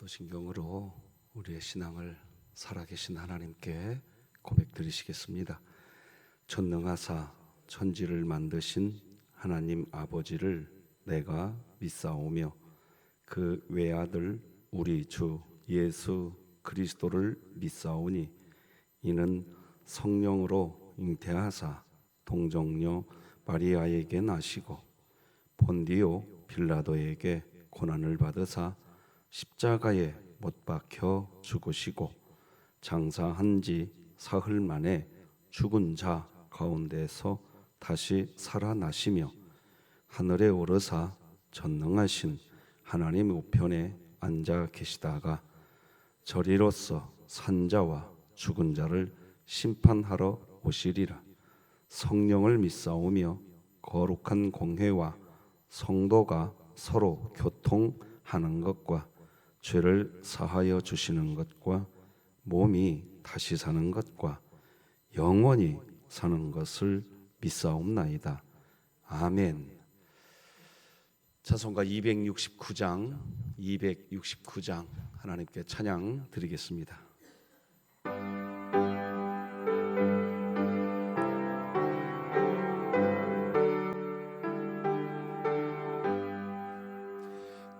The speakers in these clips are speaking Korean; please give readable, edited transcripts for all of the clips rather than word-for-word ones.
사도신경으로 우리의 신앙을 살아계신 하나님께 고백드리시겠습니다. 전능하사 천지를 만드신 하나님 아버지를 내가 믿사오며 그 외아들 우리 주 예수 그리스도를 믿사오니 이는 성령으로 잉태하사 동정녀 마리아에게 나시고 본디오 빌라도에게 고난을 받으사 십자가에 못 박혀 죽으시고 장사한 지 사흘 만에 죽은 자 가운데서 다시 살아나시며 하늘에 오르사 전능하신 하나님 우편에 앉아 계시다가 저리로서 산자와 죽은 자를 심판하러 오시리라. 성령을 믿사오며 거룩한 공회와 성도가 서로 교통하는 것과 죄를 사하여 주시는 것과 몸이 다시 사는 것과 영원히 사는 것을 믿사옵나이다. 아멘. 찬송가 269장 하나님께 찬양 드리겠습니다.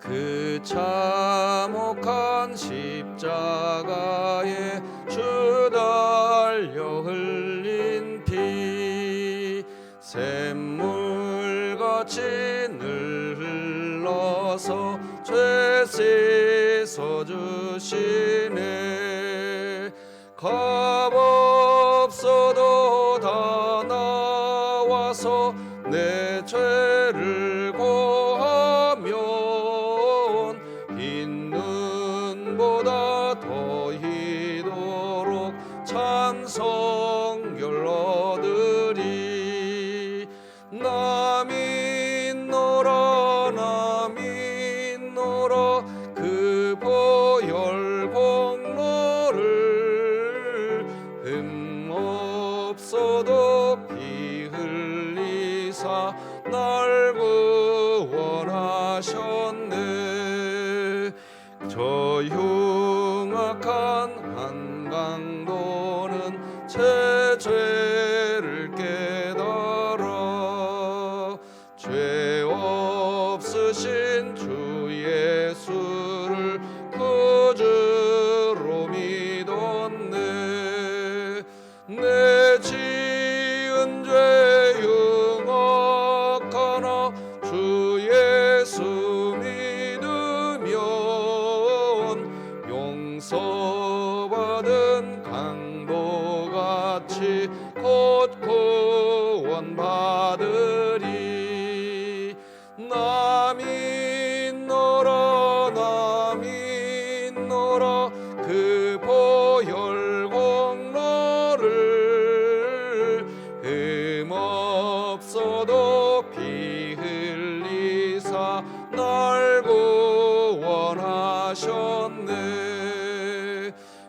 그 참혹한 십자가에 주 달려 흘린 피 샘물같이 늘 흘러서 죄 씻어주시네. 값없어도 다 나와서 내 죄를 고하면 흰 눈보다 더 희도록 찬송결 얻으리. 나 믿노라 그 보혈 공로를 흠없어도 피 흘리사 날 구원하셨네. 저 흉악한 한강도는 제 죄를 깨달아 죄 없으신 주 예수를 구주로 믿었네. 내 지은 죄 흉악하나 주 예수 믿으면 용서받은 강도같이 곧 구원받으리. 나 믿노라 그 보혈 공로를 흠없어도 피 흘리사 날 구원하셨네.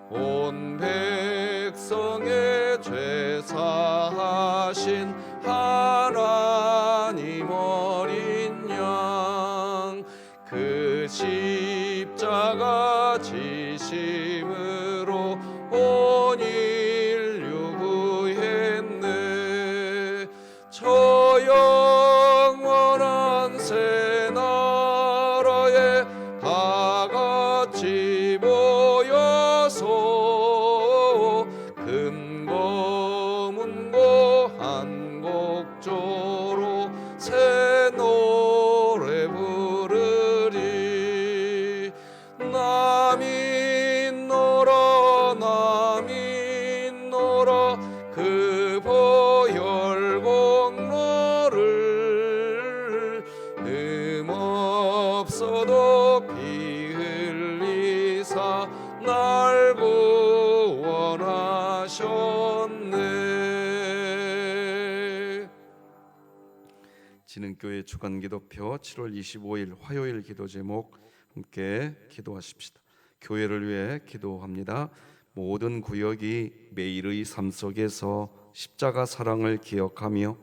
온 백성의 죄 사하신 하나님 어린 양 그 십자가 지심으로 온 인류 구했네. 저 영원한 새 나라에 다 같이 모여서 금고문고 한곡조로 새 노래 부르리. 나 믿노라 그 보혈 공로를 흠없어도 피 흘리사 날 구원하셨네. 진흥교회 주간기도표 7월 25일 화요일 기도 제목 함께 기도하십시다. 교회를 위해 기도합니다. 모든 구역이 매일의 삶 속에서 십자가 사랑을 기억하며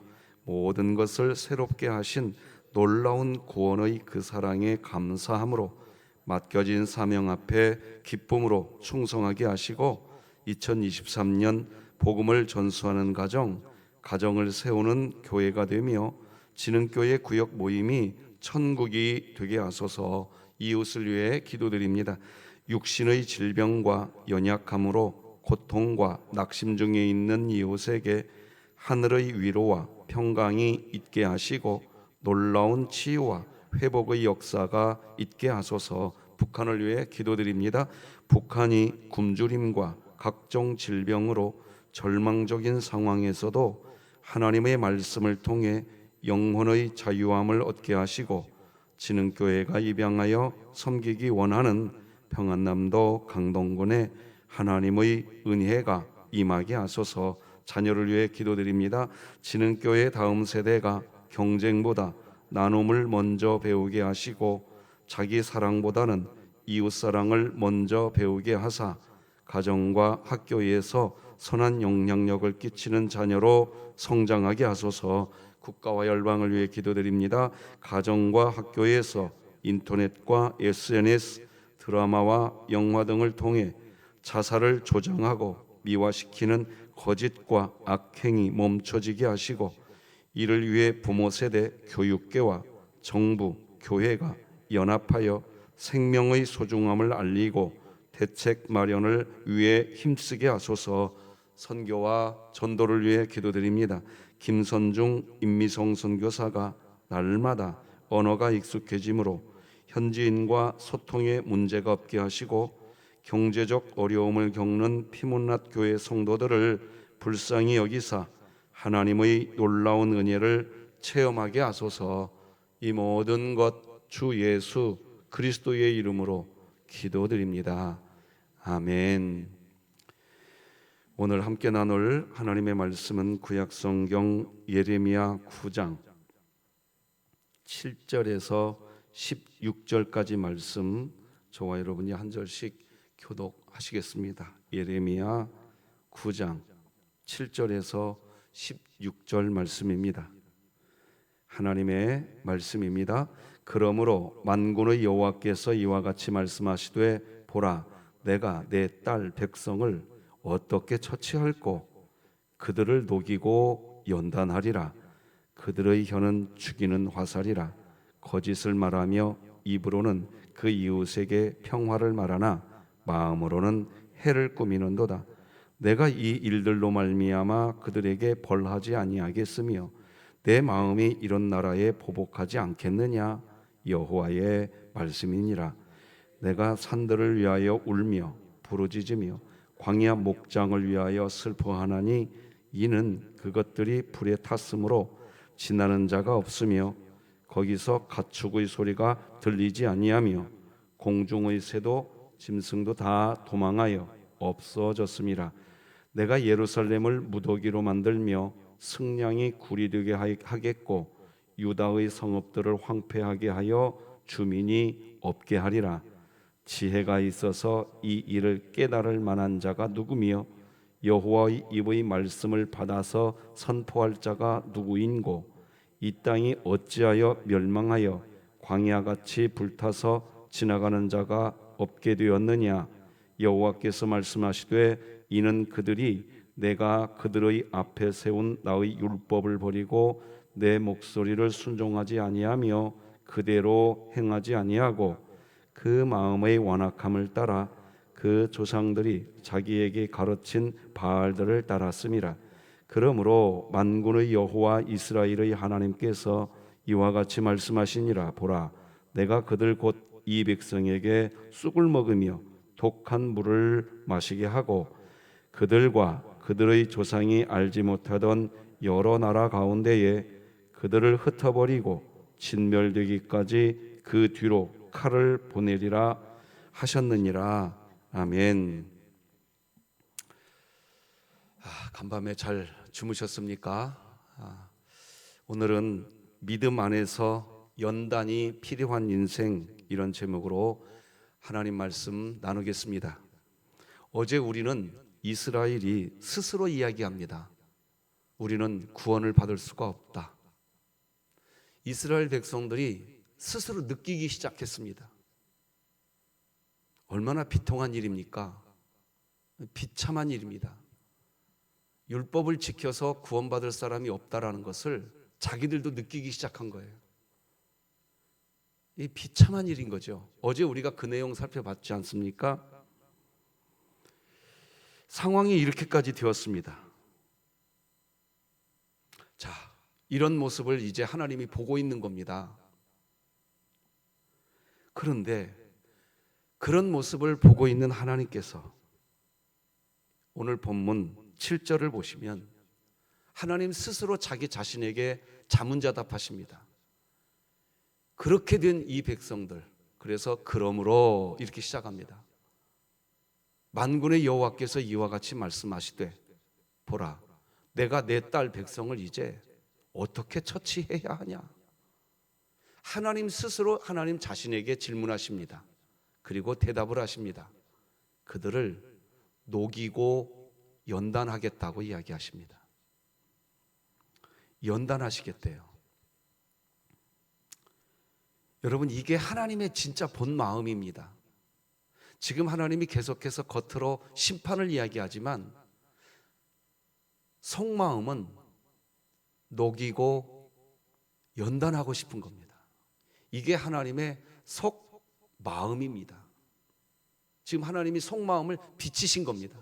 모든 것을 새롭게 하신 놀라운 구원의 그 사랑에 감사함으로 맡겨진 사명 앞에 기쁨으로 충성하게 하시고 2023년 복음을 전수하는 가정을 세우는 교회가 되며 진흥교회 구역 모임이 천국이 되게 하소서. 이웃을 위해 기도드립니다. 육신의 질병과 연약함으로 고통과 낙심 중에 있는 이웃에게 하늘의 위로와 평강이 있게 하시고 놀라운 치유와 회복의 역사가 있게 하소서. 북한을 위해 기도드립니다. 북한이 굶주림과 각종 질병으로 절망적인 상황에서도 하나님의 말씀을 통해 영혼의 자유함을 얻게 하시고 진흥교회가 입양하여 섬기기 원하는 평안남도 강동군에 하나님의 은혜가 임하게 하소서. 자녀를 위해 기도드립니다. 진흥교회 다음 세대가 경쟁보다 나눔을 먼저 배우게 하시고 자기 사랑보다는 이웃 사랑을 먼저 배우게 하사 가정과 학교에서 선한 영향력을 끼치는 자녀로 성장하게 하소서. 국가와 열방을 위해 기도드립니다. 가정과 학교에서 인터넷과 SNS, 드라마와 영화 등을 통해 자살을 조장하고 미화시키는 거짓과 악행이 멈춰지게 하시고 이를 위해 부모 세대, 교육계와 정부, 교회가 연합하여 생명의 소중함을 알리고 대책 마련을 위해 힘쓰게 하소서. 선교와 전도를 위해 기도드립니다. 김선중 임미성 선교사가 날마다 언어가 익숙해지므로 현지인과 소통에 문제가 없게 하시고 경제적 어려움을 겪는 피문낫 교회 성도들을 불쌍히 여기사 하나님의 놀라운 은혜를 체험하게 하소서. 이 모든 것 주 예수 그리스도의 이름으로 기도드립니다. 아멘. 오늘 함께 나눌 하나님의 말씀은 구약성경 예레미야 9장 7절에서 16절까지 말씀, 저와 여러분이 한 절씩 교독하시겠습니다. 예레미야 9장 7절에서 16절 말씀입니다. 하나님의 말씀입니다. 그러므로 만군의 여호와께서 이와 같이 말씀하시되 보라, 내가 내 딸 백성을 어떻게 처치할꼬. 그들을 녹이고 연단하리라. 그들의 혀는 죽이는 화살이라. 거짓을 말하며 입으로는 그 이웃에게 평화를 말하나 마음으로는 해를 꾸미는도다. 내가 이 일들로 말미암아 그들에게 벌하지 아니하겠으며 내 마음이 이런 나라에 보복하지 않겠느냐. 여호와의 말씀이니라. 내가 산들을 위하여 울며 부르짖으며 광야 목장을 위하여 슬퍼하나니 이는 그것들이 불에 탔으므로 지나는 자가 없으며 거기서 가축의 소리가 들리지 아니하며 공중의 새도 짐승도 다 도망하여 없어졌음이라. 내가 예루살렘을 무더기로 만들며 승냥이 굴이 되게 하겠고 유다의 성읍들을 황폐하게 하여 주민이 없게 하리라. 지혜가 있어서 이 일을 깨달을 만한 자가 누구며 여호와의 입의 말씀을 받아서 선포할 자가 누구인고. 이 땅이 어찌하여 멸망하여 광야같이 불타서 지나가는 자가 없게 되었느냐. 여호와께서 말씀하시되 이는 그들이 내가 그들의 앞에 세운 나의 율법을 버리고 내 목소리를 순종하지 아니하며 그대로 행하지 아니하고 그 마음의 완악함을 따라 그 조상들이 자기에게 가르친 바알들을 따랐음이라. 그러므로 만군의 여호와 이스라엘의 하나님께서 이와 같이 말씀하시니라. 보라, 내가 그들 곧 이 백성에게 쑥을 먹으며 독한 물을 마시게 하고 그들과 그들의 조상이 알지 못하던 여러 나라 가운데에 그들을 흩어버리고 진멸되기까지 그 뒤로 칼을 보내리라 하셨느니라. 아멘. 간밤에 잘 주무셨습니까? 오늘은 믿음 안에서 연단이 필요한 인생, 이런 제목으로 하나님 말씀 나누겠습니다. 어제 우리는 이스라엘이 스스로 이야기합니다. 우리는 구원을 받을 수가 없다. 이스라엘 백성들이 스스로 느끼기 시작했습니다. 얼마나 비통한 일입니까? 비참한 일입니다. 율법을 지켜서 구원받을 사람이 없다라는 것을 자기들도 느끼기 시작한 거예요. 이 비참한 일인 거죠. 어제 우리가 그 내용 살펴봤지 않습니까? 상황이 이렇게까지 되었습니다. 자, 이런 모습을 이제 하나님이 보고 있는 겁니다. 그런데 그런 모습을 보고 있는 하나님께서 오늘 본문 7절을 보시면 하나님 스스로 자기 자신에게 자문자답하십니다. 그렇게 된 이 백성들, 그래서 그러므로 이렇게 시작합니다. 만군의 여호와께서 이와 같이 말씀하시되 보라, 내가 내 딸 백성을 이제 어떻게 처치해야 하냐. 하나님 스스로 하나님 자신에게 질문하십니다. 그리고 대답을 하십니다. 그들을 녹이고 연단하겠다고 이야기하십니다. 연단하시겠대요. 여러분, 이게 하나님의 진짜 본 마음입니다. 지금 하나님이 계속해서 겉으로 심판을 이야기하지만 속마음은 녹이고 연단하고 싶은 겁니다. 이게 하나님의 속마음입니다. 지금 하나님이 속마음을 비치신 겁니다.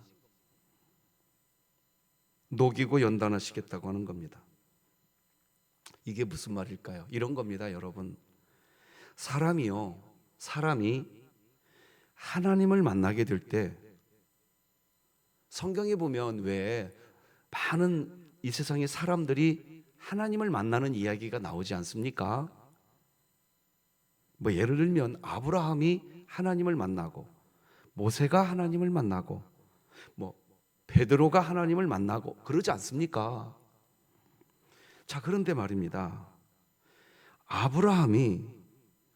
녹이고 연단하시겠다고 하는 겁니다. 이게 무슨 말일까요? 이런 겁니다, 여러분. 사람이 하나님을 만나게 될 때, 성경에 보면 왜 많은 이 세상의 사람들이 하나님을 만나는 이야기가 나오지 않습니까? 뭐 예를 들면 아브라함이 하나님을 만나고, 모세가 하나님을 만나고, 뭐 베드로가 하나님을 만나고 그러지 않습니까? 자, 그런데 말입니다. 아브라함이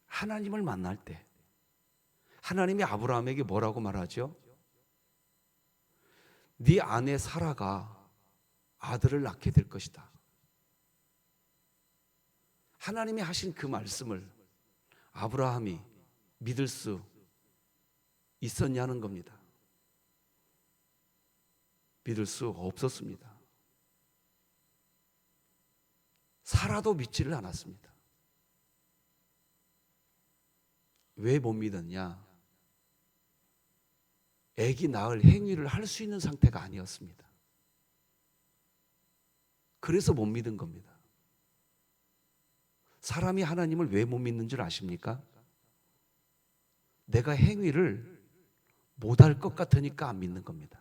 하나님을 만날 때 하나님이 아브라함에게 뭐라고 말하죠? 네 아내 사라가 아들을 낳게 될 것이다. 하나님이 하신 그 말씀을 아브라함이 믿을 수 있었냐는 겁니다. 믿을 수 없었습니다. 사라도 믿지를 않았습니다. 왜 못 믿었냐? 아기 낳을 행위를 할 수 있는 상태가 아니었습니다. 그래서 못 믿은 겁니다. 사람이 하나님을 왜 못 믿는 줄 아십니까? 내가 행위를 못할 것 같으니까 안 믿는 겁니다.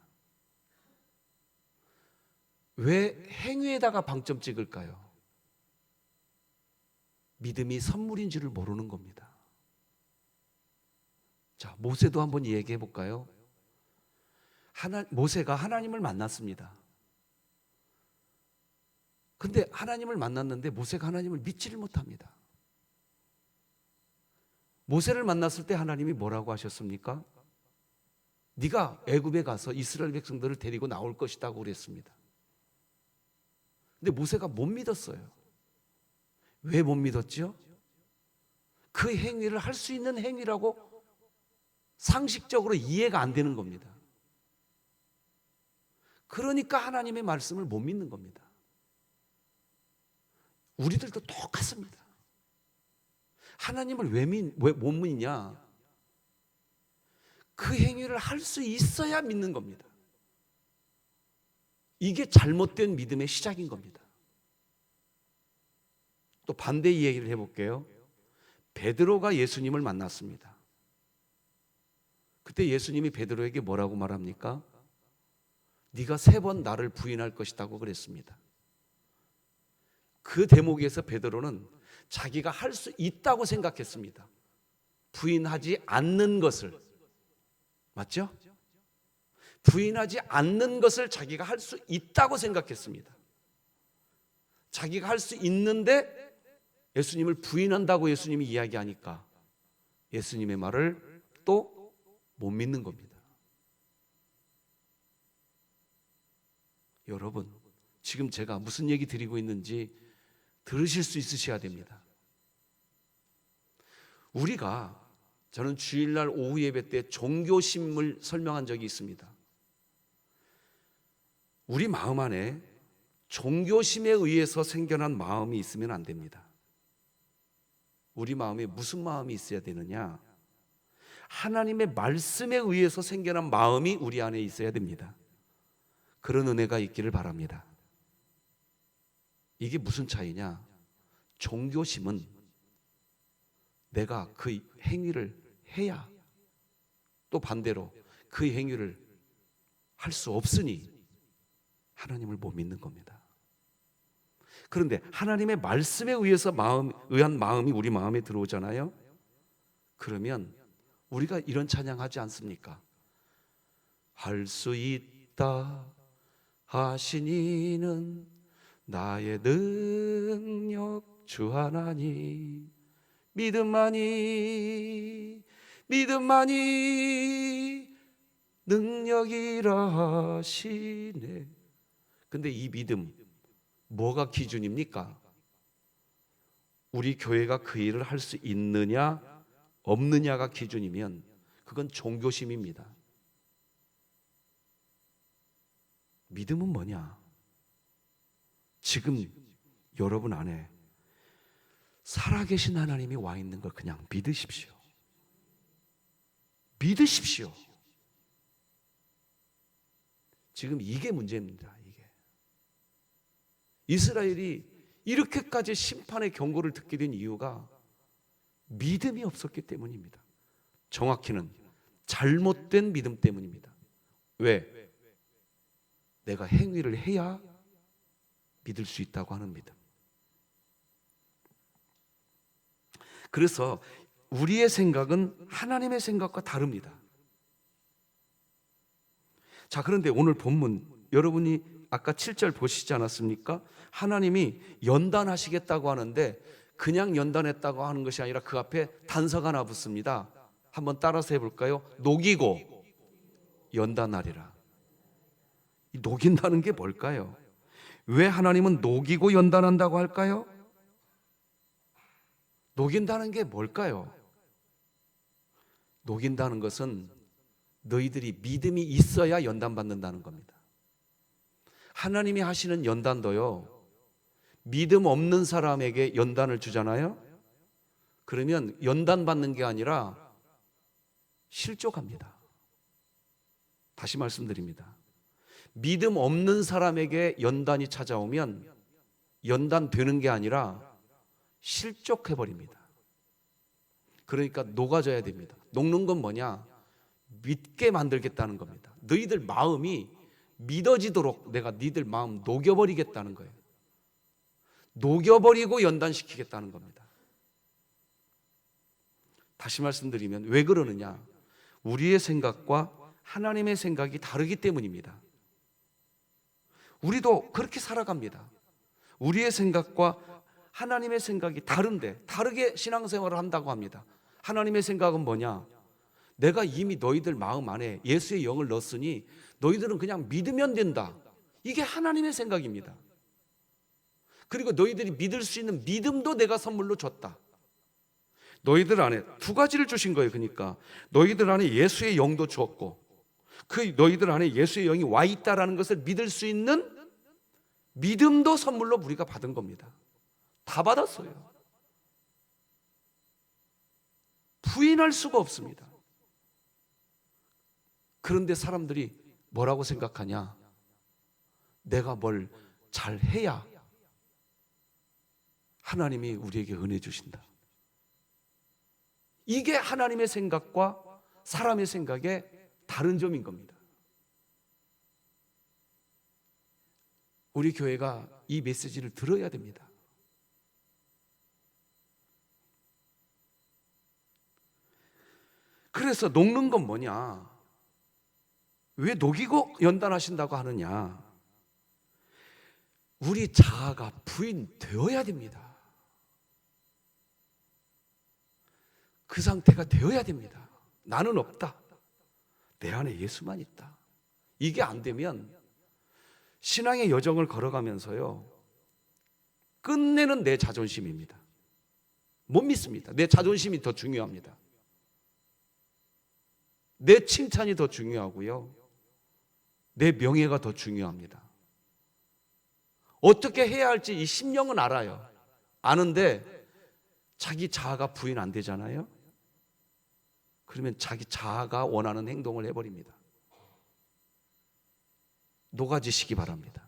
왜 행위에다가 방점 찍을까요? 믿음이 선물인 줄을 모르는 겁니다. 자, 모세도 한번 얘기해 볼까요? 모세가 하나님을 만났습니다. 근데 하나님을 만났는데 모세가 하나님을 믿지를 못합니다. 모세를 만났을 때 하나님이 뭐라고 하셨습니까? 네가 애굽에 가서 이스라엘 백성들을 데리고 나올 것이라고 그랬습니다. 근데 모세가 못 믿었어요. 왜 못 믿었죠? 그 행위를 할 수 있는 행위라고 상식적으로 이해가 안 되는 겁니다. 그러니까 하나님의 말씀을 못 믿는 겁니다. 우리들도 똑같습니다. 하나님을 왜 못 믿냐? 그 행위를 할 수 있어야 믿는 겁니다. 이게 잘못된 믿음의 시작인 겁니다. 또 반대 이야기를 해볼게요. 베드로가 예수님을 만났습니다. 그때 예수님이 베드로에게 뭐라고 말합니까? 네가 3번 나를 부인할 것이라고 그랬습니다. 그 대목에서 베드로는 자기가 할 수 있다고 생각했습니다. 부인하지 않는 것을. 맞죠? 부인하지 않는 것을 자기가 할 수 있다고 생각했습니다. 자기가 할 수 있는데 예수님을 부인한다고 예수님이 이야기하니까 예수님의 말을 또 못 믿는 겁니다. 여러분, 지금 제가 무슨 얘기 드리고 있는지 들으실 수 있으셔야 됩니다. 우리가 저는 주일날 오후 예배 때 종교심을 설명한 적이 있습니다. 우리 마음 안에 종교심에 의해서 생겨난 마음이 있으면 안 됩니다. 우리 마음에 무슨 마음이 있어야 되느냐? 하나님의 말씀에 의해서 생겨난 마음이 우리 안에 있어야 됩니다. 그런 은혜가 있기를 바랍니다. 이게 무슨 차이냐? 종교심은 내가 그 행위를 해야, 또 반대로 그 행위를 할 수 없으니 하나님을 못 믿는 겁니다. 그런데 하나님의 말씀에 의해서 의한 마음이 우리 마음에 들어오잖아요. 그러면 우리가 이런 찬양하지 않습니까? 할 수 있다 하신 이는 나의 능력 주 하나님, 믿음만이 능력이라 하시네. 근데 이 믿음 뭐가 기준입니까? 우리 교회가 그 일을 할 수 있느냐 없느냐가 기준이면 그건 종교심입니다. 믿음은 뭐냐? 지금 여러분 안에 살아계신 하나님이 와 있는 걸 그냥 믿으십시오. 믿으십시오. 지금 이게 문제입니다. 이게 이스라엘이 이렇게까지 심판의 경고를 듣게 된 이유가 믿음이 없었기 때문입니다. 정확히는 잘못된 믿음 때문입니다. 왜? 내가 행위를 해야 믿을 수 있다고 하는 믿음. 그래서 우리의 생각은 하나님의 생각과 다릅니다. 자, 그런데 오늘 본문 여러분이 아까 7절 보시지 않았습니까? 하나님이 연단하시겠다고 하는데 그냥 연단했다고 하는 것이 아니라 그 앞에 단서가 하나 붙습니다. 한번 따라서 해볼까요? 녹이고 연단하리라. 이 녹인다는 게 뭘까요? 왜 하나님은 녹이고 연단한다고 할까요? 녹인다는 게 뭘까요? 녹인다는 것은 너희들이 믿음이 있어야 연단받는다는 겁니다. 하나님이 하시는 연단도요, 믿음 없는 사람에게 연단을 주잖아요. 그러면 연단받는 게 아니라 실족합니다. 다시 말씀드립니다. 믿음 없는 사람에게 연단이 찾아오면 연단되는 게 아니라 실족해버립니다. 그러니까 녹아져야 됩니다. 녹는 건 뭐냐? 믿게 만들겠다는 겁니다. 너희들 마음이 믿어지도록 내가 너희들 마음 녹여버리겠다는 거예요. 녹여버리고 연단시키겠다는 겁니다. 다시 말씀드리면 왜 그러느냐? 우리의 생각과 하나님의 생각이 다르기 때문입니다. 우리도 그렇게 살아갑니다. 우리의 생각과 하나님의 생각이 다른데 다르게 신앙생활을 한다고 합니다. 하나님의 생각은 뭐냐? 내가 이미 너희들 마음 안에 예수의 영을 넣었으니 너희들은 그냥 믿으면 된다. 이게 하나님의 생각입니다. 그리고 너희들이 믿을 수 있는 믿음도 내가 선물로 줬다. 너희들 안에 두 가지를 주신 거예요. 그러니까 너희들 안에 예수의 영도 주었고 그 너희들 안에 예수의 영이 와 있다라는 것을 믿을 수 있는 믿음도 선물로 우리가 받은 겁니다. 다 받았어요. 부인할 수가 없습니다. 그런데 사람들이 뭐라고 생각하냐? 내가 뭘 잘해야 하나님이 우리에게 은혜 주신다. 이게 하나님의 생각과 사람의 생각의 다른 점인 겁니다. 우리 교회가 이 메시지를 들어야 됩니다. 그래서 녹는 건 뭐냐? 왜 녹이고 연단하신다고 하느냐? 우리 자아가 부인되어야 됩니다. 그 상태가 되어야 됩니다. 나는 없다. 내 안에 예수만 있다. 이게 안 되면 신앙의 여정을 걸어가면서요, 끝내는 내 자존심입니다. 못 믿습니다. 내 자존심이 더 중요합니다. 내 칭찬이 더 중요하고요. 내 명예가 더 중요합니다. 어떻게 해야 할지 이 심령은 알아요. 아는데 자기 자아가 부인 안 되잖아요. 그러면 자기 자아가 원하는 행동을 해버립니다. 녹아지시기 바랍니다.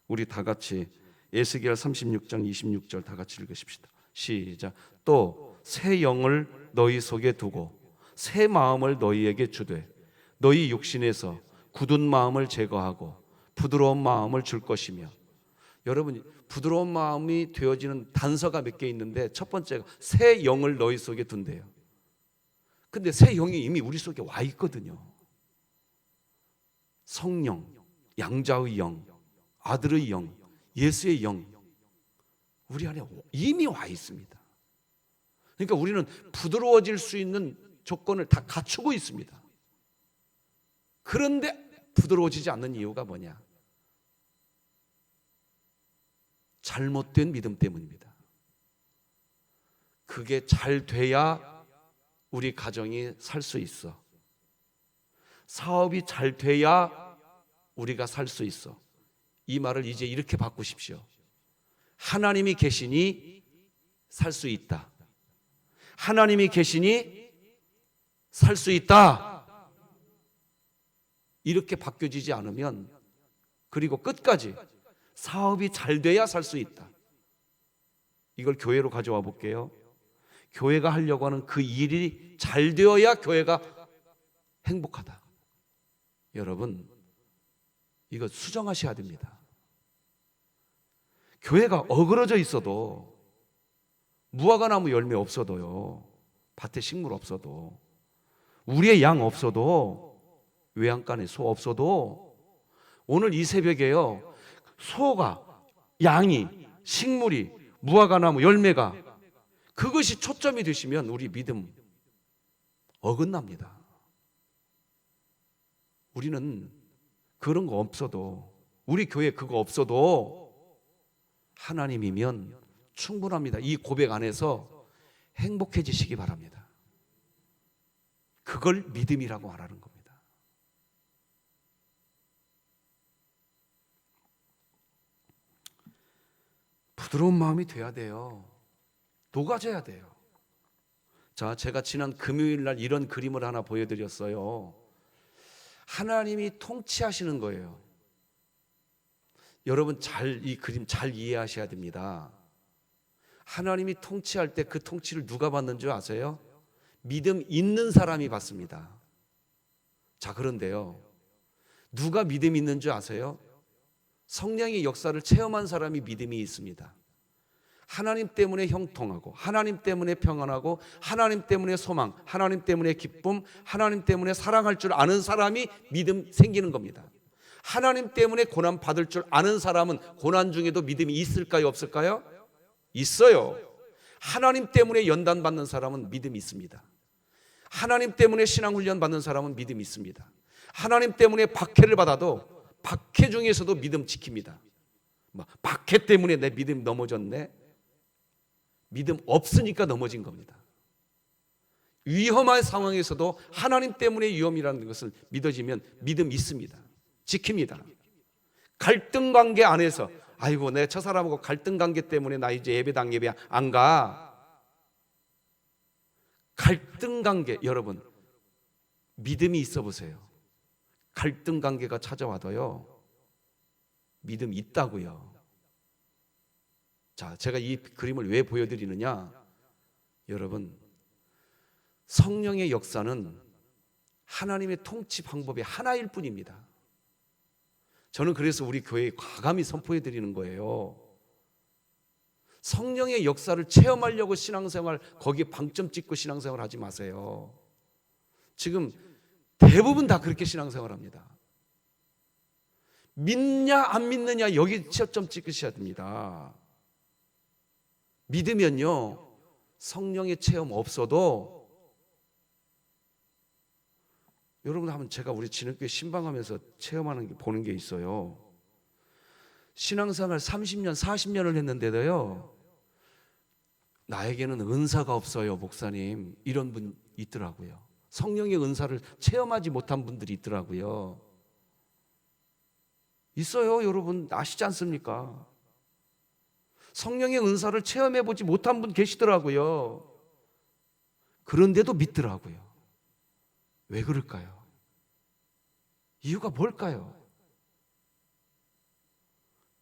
우리 다 같이 에스겔 36장 26절 다 같이 읽으십시다. 시작. 또 새 영을 너희 속에 두고 새 마음을 너희에게 주되 너희 육신에서 굳은 마음을 제거하고 부드러운 마음을 줄 것이며. 여러분, 부드러운 마음이 되어지는 단서가 몇 개 있는데 첫 번째가 새 영을 너희 속에 둔대요. 근데 새 영이 이미 우리 속에 와 있거든요. 성령, 양자의 영, 아들의 영, 예수의 영, 우리 안에 이미 와 있습니다. 그러니까 우리는 부드러워질 수 있는 조건을 다 갖추고 있습니다. 그런데 부드러워지지 않는 이유가 뭐냐? 잘못된 믿음 때문입니다. 그게 잘 돼야 우리 가정이 살 수 있어. 사업이 잘 돼야 우리가 살 수 있어. 이 말을 이제 이렇게 바꾸십시오. 하나님이 계시니 살 수 있다. 하나님이 계시니 살 수 있다. 이렇게 바뀌어지지 않으면, 그리고 끝까지 사업이 잘 돼야 살 수 있다. 이걸 교회로 가져와 볼게요. 교회가 하려고 하는 그 일이 잘 되어야 교회가 행복하다. 여러분, 이거 수정하셔야 됩니다. 교회가 어그러져 있어도, 무화과나무 열매 없어도요, 밭에 식물 없어도, 우리의 양 없어도, 외양간에 소 없어도, 오늘 이 새벽에요, 소가, 양이, 식물이, 무화과나무 열매가, 그것이 초점이 되시면 우리 믿음 어긋납니다. 우리는 그런 거 없어도, 우리 교회 그거 없어도 하나님이면 충분합니다. 이 고백 안에서 행복해지시기 바랍니다. 그걸 믿음이라고 말하는 겁니다. 부드러운 마음이 돼야 돼요. 녹아져야 돼요. 자, 제가 지난 금요일 날 이런 그림을 하나 보여드렸어요. 하나님이 통치하시는 거예요. 여러분, 이 그림 잘 이해하셔야 됩니다. 하나님이 통치할 때 그 통치를 누가 받는 줄 아세요? 믿음 있는 사람이 받습니다. 자, 그런데요, 누가 믿음 있는 줄 아세요? 성령의 역사를 체험한 사람이 믿음이 있습니다. 하나님 때문에 형통하고, 하나님 때문에 평안하고, 하나님 때문에 소망, 하나님 때문에 기쁨, 하나님 때문에 사랑할 줄 아는 사람이 믿음 생기는 겁니다. 하나님 때문에 고난 받을 줄 아는 사람은 고난 중에도 믿음이 있을까요, 없을까요? 있어요. 하나님 때문에 연단 받는 사람은 믿음이 있습니다. 하나님 때문에 신앙훈련 받는 사람은 믿음이 있습니다. 하나님 때문에 박해를 받아도 박해 중에서도 믿음 지킵니다. 박해 때문에 내 믿음 넘어졌네. 믿음 없으니까 넘어진 겁니다. 위험한 상황에서도 하나님 때문에 위험이라는 것을 믿어지면 믿음 있습니다. 지킵니다. 갈등 관계 안에서, 아이고, 내 저 사람하고 갈등 관계 때문에 나 이제 예배당 예배 안 가. 갈등 관계, 여러분, 믿음이 있어 보세요. 갈등 관계가 찾아와도요, 믿음 있다고요. 자, 제가 이 그림을 왜 보여드리느냐? 여러분, 성령의 역사는 하나님의 통치 방법이 하나일 뿐입니다. 저는 그래서 우리 교회에 과감히 선포해 드리는 거예요. 성령의 역사를 체험하려고 신앙생활, 거기에 방점 찍고 신앙생활 하지 마세요. 지금 대부분 다 그렇게 신앙생활 합니다. 믿냐 안 믿느냐, 여기 초점 찍으셔야 됩니다. 믿으면요, 성령의 체험 없어도, 여러분, 한번 제가 우리 진흥교회 신방하면서 체험하는 게, 보는 게 있어요. 신앙생활 30년, 40년을 했는데도요, 나에게는 은사가 없어요, 목사님, 이런 분 있더라고요. 성령의 은사를 체험하지 못한 분들이 있더라고요. 있어요, 여러분. 아시지 않습니까? 성령의 은사를 체험해 보지 못한 분 계시더라고요. 그런데도 믿더라고요. 왜 그럴까요? 이유가 뭘까요?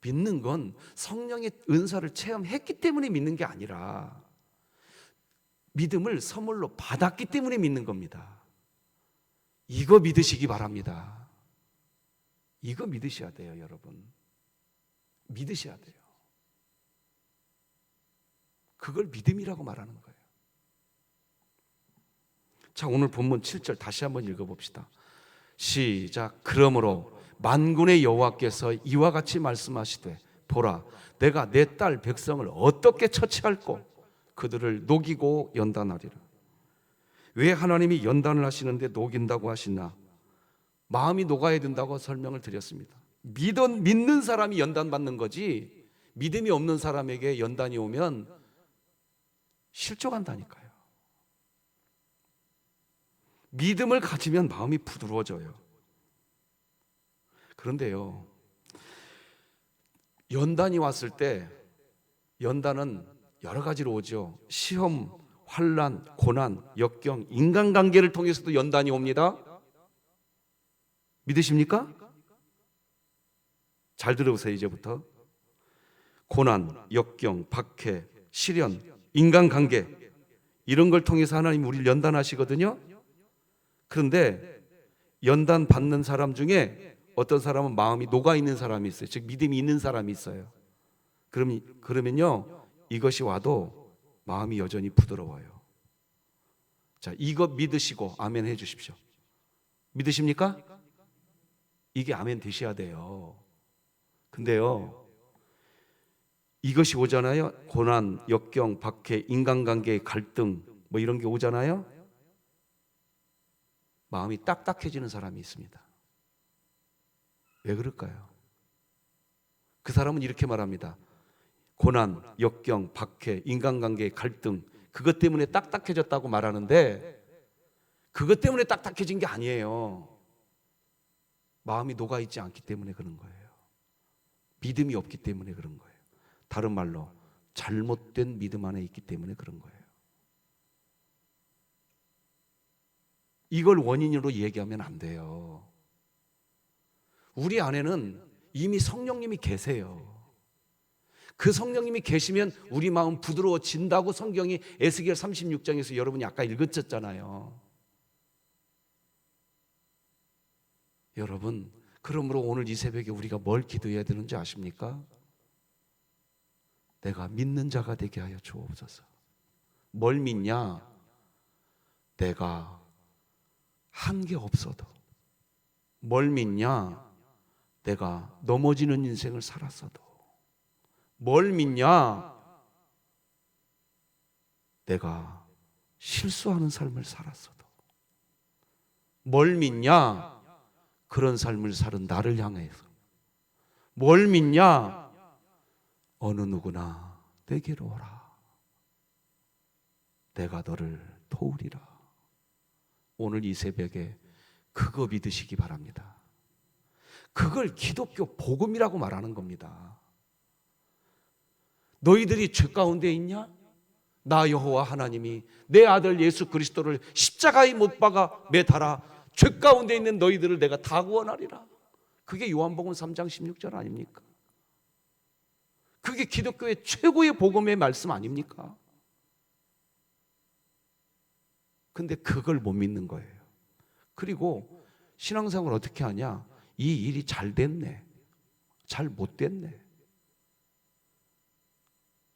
믿는 건 성령의 은사를 체험했기 때문에 믿는 게 아니라 믿음을 선물로 받았기 때문에 믿는 겁니다. 이거 믿으시기 바랍니다. 이거 믿으셔야 돼요, 여러분. 믿으셔야 돼요. 그걸 믿음이라고 말하는 거예요. 자, 오늘 본문 7절 다시 한번 읽어봅시다. 시작. 그러므로 만군의 여호와께서 이와 같이 말씀하시되 보라, 내가 내 딸 백성을 어떻게 처치할꼬 그들을 녹이고 연단하리라. 왜 하나님이 연단을 하시는데 녹인다고 하시나? 마음이 녹아야 된다고 설명을 드렸습니다. 믿는 사람이 연단받는 거지 믿음이 없는 사람에게 연단이 오면 실족한다니까요. 믿음을 가지면 마음이 부드러워져요. 그런데요, 연단이 왔을 때 연단은 여러 가지로 오죠. 시험, 환난, 고난, 역경, 인간관계를 통해서도 연단이 옵니다. 믿으십니까? 잘 들어보세요. 이제부터 고난, 역경, 박해, 시련, 인간관계 이런 걸 통해서 하나님 우리를 연단하시거든요. 그런데 연단 받는 사람 중에 어떤 사람은 마음이 녹아있는 사람이 있어요. 즉 믿음이 있는 사람이 있어요. 그러면요, 이것이 와도 마음이 여전히 부드러워요. 자, 이거 믿으시고 아멘 해주십시오. 믿으십니까? 이게 아멘 되셔야 돼요. 근데요, 이것이 오잖아요. 고난, 역경, 박해, 인간관계의 갈등 뭐 이런 게 오잖아요. 마음이 딱딱해지는 사람이 있습니다. 왜 그럴까요? 그 사람은 이렇게 말합니다. 고난, 역경, 박해, 인간관계의 갈등 그것 때문에 딱딱해졌다고 말하는데 그것 때문에 딱딱해진 게 아니에요. 마음이 녹아있지 않기 때문에 그런 거예요. 믿음이 없기 때문에 그런 거예요. 다른 말로 잘못된 믿음 안에 있기 때문에 그런 거예요. 이걸 원인으로 얘기하면 안 돼요. 우리 안에는 이미 성령님이 계세요. 그 성령님이 계시면 우리 마음 부드러워진다고 성경이 에스겔 36장에서 여러분이 아까 읽었잖아요. 여러분, 그러므로 오늘 이 새벽에 우리가 뭘 기도해야 되는지 아십니까? 내가 믿는 자가 되게 하여 주옵소서. 뭘 믿냐? 내가 한 게 없어도. 뭘 믿냐? 내가 넘어지는 인생을 살았어도. 뭘 믿냐? 내가 실수하는 삶을 살았어도. 뭘 믿냐? 그런 삶을 사는 나를 향해서. 뭘 믿냐? 어느 누구나 내게로 오라. 내가 너를 도우리라. 오늘 이 새벽에 그거 믿으시기 바랍니다. 그걸 기독교 복음이라고 말하는 겁니다. 너희들이 죄 가운데 있냐? 나 여호와 하나님이 내 아들 예수 그리스도를 십자가에 못 박아 매달아 죄 가운데 있는 너희들을 내가 다 구원하리라. 그게 요한복음 3장 16절 아닙니까? 그게 기독교의 최고의 복음의 말씀 아닙니까? 근데 그걸 못 믿는 거예요. 그리고 신앙생활을 어떻게 하냐? 이 일이 잘 됐네, 잘 못 됐네,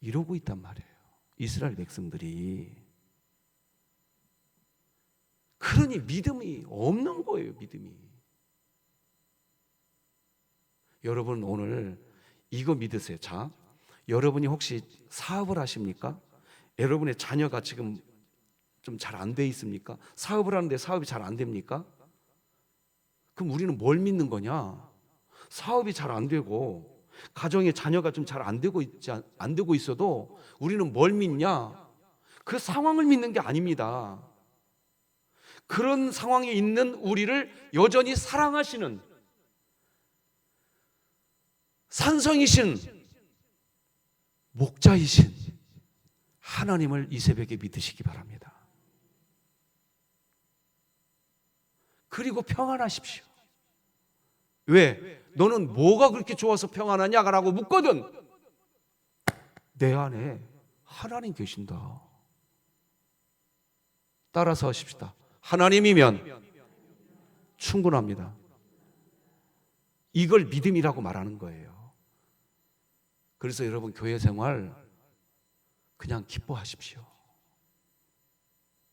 이러고 있단 말이에요. 이스라엘 백성들이. 그러니 믿음이 없는 거예요. 믿음이. 여러분 오늘 이거 믿으세요. 자, 여러분이 혹시 사업을 하십니까? 여러분의 자녀가 지금 좀 잘 안 돼 있습니까? 사업을 하는데 사업이 잘 안 됩니까? 그럼 우리는 뭘 믿는 거냐? 사업이 잘 안 되고 가정에 자녀가 좀 잘 안 되고 있어도 우리는 뭘 믿냐? 그 상황을 믿는 게 아닙니다. 그런 상황에 있는 우리를 여전히 사랑하시는 산성이신 목자이신 하나님을 이 새벽에 믿으시기 바랍니다. 그리고 평안하십시오. 왜? 너는 뭐가 그렇게 좋아서 평안하냐라고 묻거든. 내 안에 하나님 계신다. 따라서 하십시다. 하나님이면 충분합니다. 이걸 믿음이라고 말하는 거예요. 그래서 여러분 교회 생활 그냥 기뻐하십시오.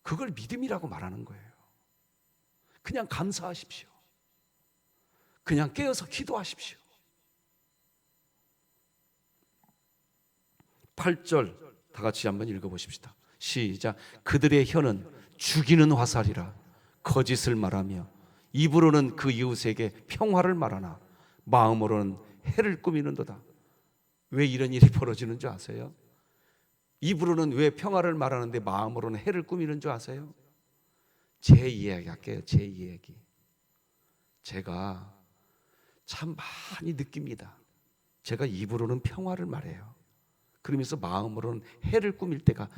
그걸 믿음이라고 말하는 거예요. 그냥 감사하십시오. 그냥 깨어서 기도하십시오. 8절 다 같이 한번 읽어보십시다. 시작. 그들의 혀는 죽이는 화살이라 거짓을 말하며 입으로는 그 이웃에게 평화를 말하나 마음으로는 해를 꾸미는도다. 왜 이런 일이 벌어지는 줄 아세요? 입으로는 왜 평화를 말하는데 마음으로는 해를 꾸미는 줄 아세요? 제 이야기 할게요. 제 이야기. 제가 참 많이 느낍니다. 제가 입으로는 평화를 말해요. 그러면서 마음으로는 해를 꾸밀 때가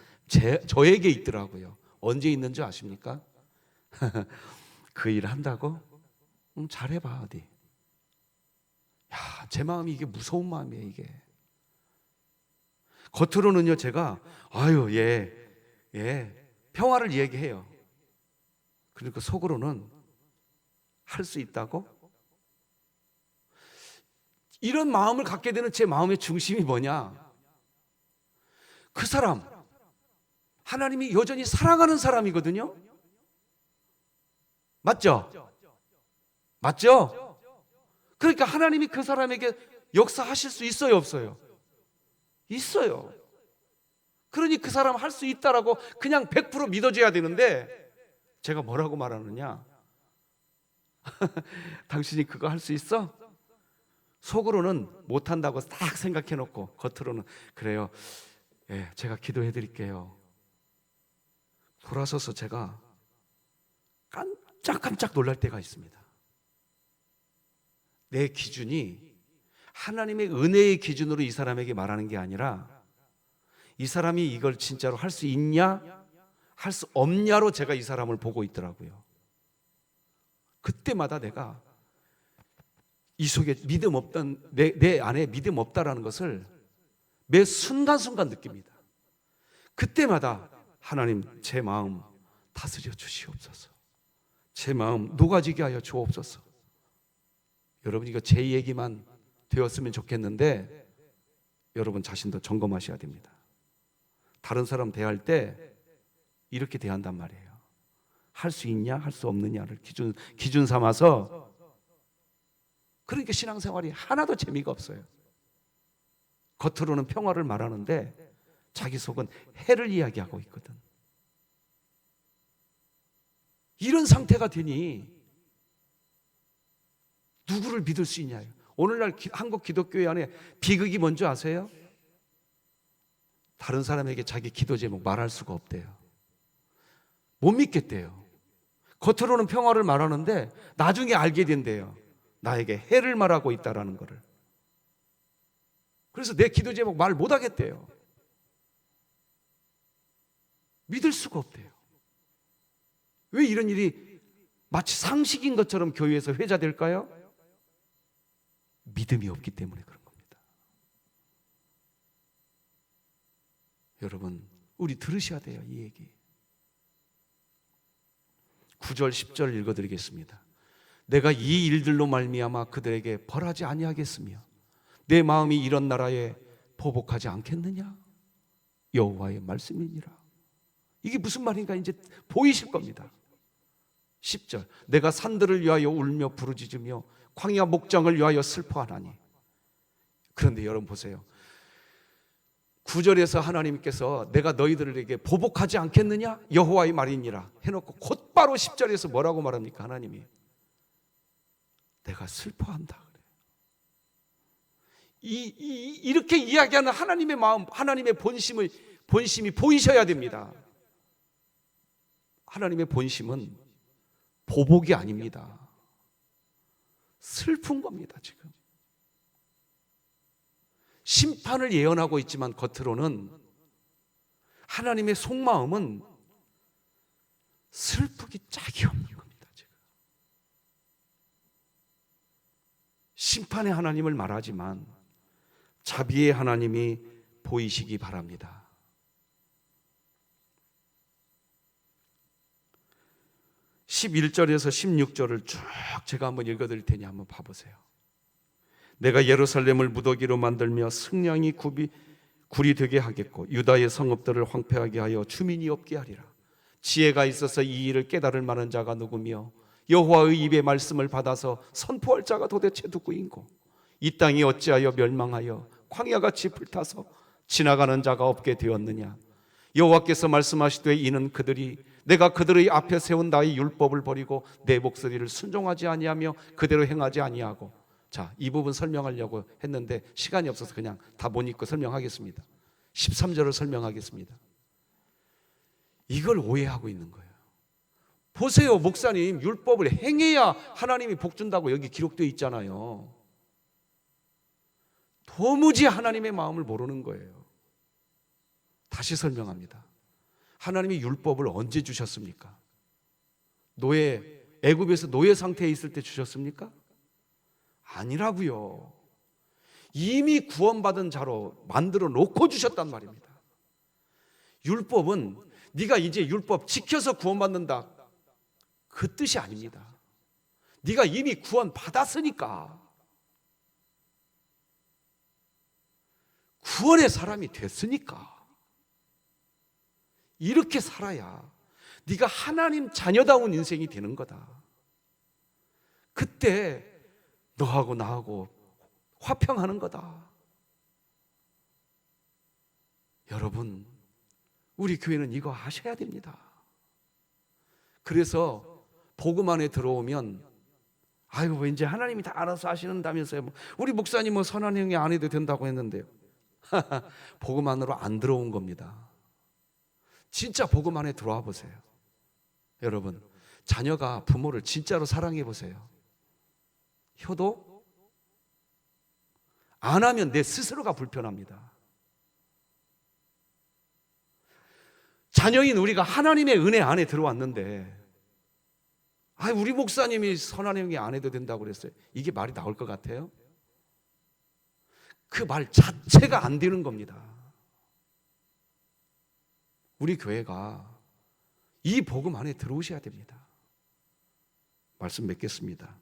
저에게 있더라고요. 언제 있는 줄 아십니까? 그 일 한다고? 잘해봐 어디. 야, 제 마음이 이게 무서운 마음이에요. 이게 겉으로는요 제가 평화를 얘기해요. 그러니까 속으로는 할 수 있다고? 이런 마음을 갖게 되는 제 마음의 중심이 뭐냐? 그 사람 하나님이 여전히 사랑하는 사람이거든요. 맞죠? 맞죠? 그러니까 하나님이 그 사람에게 역사하실 수 있어요, 없어요? 있어요. 그러니 그 사람 할 수 있다라고 그냥 100% 믿어줘야 되는데 제가 뭐라고 말하느냐? 당신이 그거 할 수 있어? 속으로는 못한다고 딱 생각해놓고 겉으로는 그래요. 예, 제가 기도해 드릴게요. 돌아서서 제가 깜짝깜짝 놀랄 때가 있습니다. 내 기준이 하나님의 은혜의 기준으로 이 사람에게 말하는 게 아니라 이 사람이 이걸 진짜로 할 수 있냐 할 수 없냐로 제가 이 사람을 보고 있더라고요. 그때마다 내가 이 속에 믿음 없던 내 안에 믿음 없다라는 것을 매 순간순간 느낍니다. 그때마다 하나님 제 마음 다스려 주시옵소서. 제 마음 녹아지게 하여 주옵소서. 여러분 이거 제 얘기만 되었으면 좋겠는데 여러분 자신도 점검하셔야 됩니다. 다른 사람 대할 때 이렇게 대한단 말이에요. 할 수 있냐 할 수 없느냐를 기준 삼아서. 그러니까 신앙생활이 하나도 재미가 없어요. 겉으로는 평화를 말하는데 자기 속은 해를 이야기하고 있거든. 이런 상태가 되니 누구를 믿을 수 있냐요. 오늘날 한국 기독교회 안에 비극이 뭔지 아세요? 다른 사람에게 자기 기도 제목 말할 수가 없대요. 못 믿겠대요. 겉으로는 평화를 말하는데 나중에 알게 된대요. 나에게 해를 말하고 있다라는 것을. 그래서 내 기도 제목 말 못하겠대요. 믿을 수가 없대요. 왜 이런 일이 마치 상식인 것처럼 교회에서 회자될까요? 믿음이 없기 때문에 그런 겁니다. 여러분 우리 들으셔야 돼요. 이 얘기. 9절 10절 읽어드리겠습니다. 내가 이 일들로 말미암아 그들에게 벌하지 아니하겠으며 내 마음이 이런 나라에 보복하지 않겠느냐? 여호와의 말씀이니라. 이게 무슨 말인가 이제 보이실 겁니다. 10절 내가 산들을 위하여 울며 부르짖으며 광야 목장을 위하여 슬퍼하나니. 그런데 여러분 보세요. 9절에서 하나님께서 내가 너희들에게 보복하지 않겠느냐? 여호와의 말이니라 해놓고 곧바로 10절에서 뭐라고 말합니까? 하나님이 내가 슬퍼한다 그래요. 이렇게 이야기하는 하나님의 마음, 하나님의 본심이 보이셔야 됩니다. 하나님의 본심은 보복이 아닙니다. 슬픈 겁니다. 지금 심판을 예언하고 있지만 겉으로는 하나님의 속마음은 슬프기 짝이 없는 겁니다. 지금 심판의 하나님을 말하지만 자비의 하나님이 보이시기 바랍니다. (11절에서) (16절을) 쭉 제가 한번 읽어드릴 테니 한번 봐보세요. 내가 예루살렘을 무더기로 만들며 승냥이 굴이 되게 하겠고 유다의 성읍들을 황폐하게 하여 주민이 없게 하리라. 지혜가 있어서 이 일을 깨달을 만한 자가 누구며 여호와의 입의 말씀을 받아서 선포할 자가 도대체 누구인고? 이 땅이 어찌하여 멸망하여 광야같이 불타서 지나가는 자가 없게 되었느냐? 여호와께서 말씀하시되 이는 그들이 내가 그들의 앞에 세운 나의 율법을 버리고 내 목소리를 순종하지 아니하며 그대로 행하지 아니하고. 자, 이 부분 설명하려고 했는데 시간이 없어서 그냥 다 못 읽고 설명하겠습니다. 13절을 설명하겠습니다. 이걸 오해하고 있는 거예요. 보세요, 목사님, 율법을 행해야 하나님이 복 준다고 여기 기록되어 있잖아요. 도무지 하나님의 마음을 모르는 거예요. 다시 설명합니다. 하나님이 율법을 언제 주셨습니까? 애굽에서 노예 상태에 있을 때 주셨습니까? 아니라고요. 이미 구원받은 자로 만들어 놓고 주셨단 말입니다. 율법은 네가 이제 율법 지켜서 구원받는다, 그 뜻이 아닙니다. 네가 이미 구원받았으니까, 구원의 사람이 됐으니까 이렇게 살아야 네가 하나님 자녀다운 인생이 되는 거다. 그때 너하고 나하고 화평하는 거다. 여러분, 우리 교회는 이거 아셔야 됩니다. 그래서 복음 안에 들어오면 아유, 왠지 하나님이 다 알아서 하시는다면서요. 우리 목사님은 선한 행위 안 해도 된다고 했는데요. 복음 안으로 안 들어온 겁니다. 진짜 복음 안에 들어와 보세요. 여러분, 자녀가 부모를 진짜로 사랑해 보세요. 효도 안 하면 내 스스로가 불편합니다. 자녀인 우리가 하나님의 은혜 안에 들어왔는데 우리 목사님이 선한 행위 안 해도 된다고 그랬어요. 이게 말이 나올 것 같아요? 그 말 자체가 안 되는 겁니다. 우리 교회가 이 복음 안에 들어오셔야 됩니다. 말씀 맺겠습니다.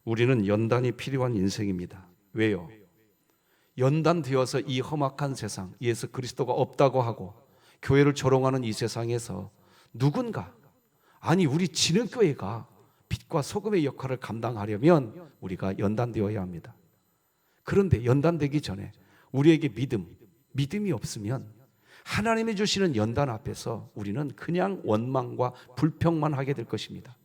우리는 연단이 필요한 인생입니다. 왜요? 연단되어서 이 험악한 세상, 예수 그리스도가 없다고 하고 교회를 조롱하는 이 세상에서 누군가, 아니 우리 진흥교회가 빛과 소금의 역할을 감당하려면 우리가 연단되어야 합니다. 그런데 연단되기 전에 우리에게 믿음이 없으면 하나님이 주시는 연단 앞에서 우리는 그냥 원망과 불평만 하게 될 것입니다.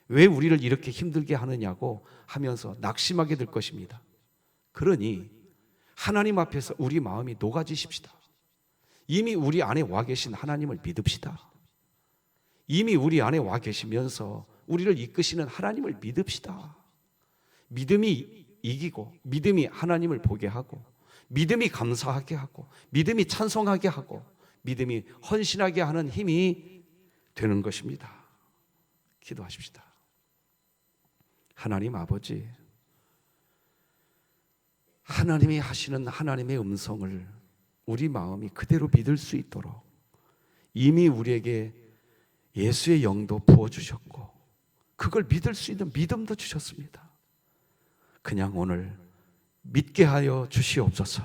왜 우리를 이렇게 힘들게 하느냐고 하면서 낙심하게 될 것입니다. 그러니 하나님 앞에서 우리 마음이 녹아지십시다. 이미 우리 안에 와 계신 하나님을 믿읍시다. 이미 우리 안에 와 계시면서 우리를 이끄시는 하나님을 믿읍시다. 믿음이 이기고, 믿음이 하나님을 보게 하고, 믿음이 감사하게 하고, 믿음이 찬송하게 하고, 믿음이 헌신하게 하는 힘이 되는 것입니다. 기도하십시다. 하나님 아버지, 하나님이 하시는 하나님의 음성을 우리 마음이 그대로 믿을 수 있도록 이미 우리에게 예수의 영도 부어주셨고 그걸 믿을 수 있는 믿음도 주셨습니다. 그냥 오늘 믿게 하여 주시옵소서.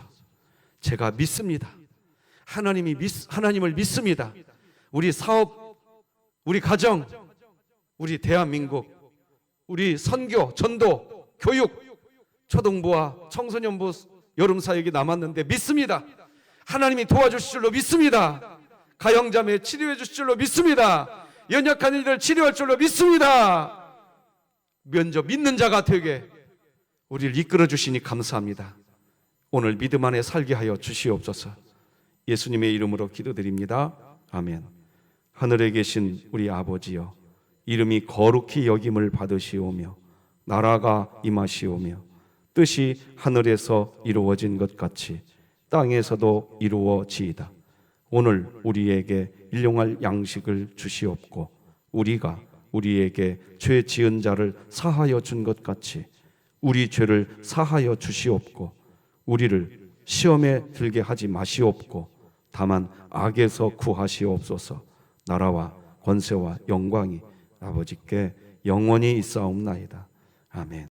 제가 믿습니다. 하나님을 믿습니다. 우리 사업, 우리 가정, 우리 대한민국, 우리 선교, 전도, 교육, 초등부와 청소년부 여름사역이 남았는데 믿습니다. 하나님이 도와주실 줄로 믿습니다. 가형자매 치료해 주실 줄로 믿습니다. 연약한 이들 치료할 줄로 믿습니다. 먼저 믿는 자가 되게 우리를 이끌어 주시니 감사합니다. 오늘 믿음 안에 살게 하여 주시옵소서. 예수님의 이름으로 기도드립니다. 아멘. 하늘에 계신 우리 아버지여, 이름이 거룩히 여김을 받으시오며 나라가 임하시오며 뜻이 하늘에서 이루어진 것 같이 땅에서도 이루어지이다. 오늘 우리에게 일용할 양식을 주시옵고 우리가 우리에게 죄 지은 자를 사하여 준 것 같이 우리 죄를 사하여 주시옵고 우리를 시험에 들게 하지 마시옵고 다만 악에서 구하시옵소서. 나라와 권세와 영광이 아버지께 영원히 있사옵나이다. 아멘.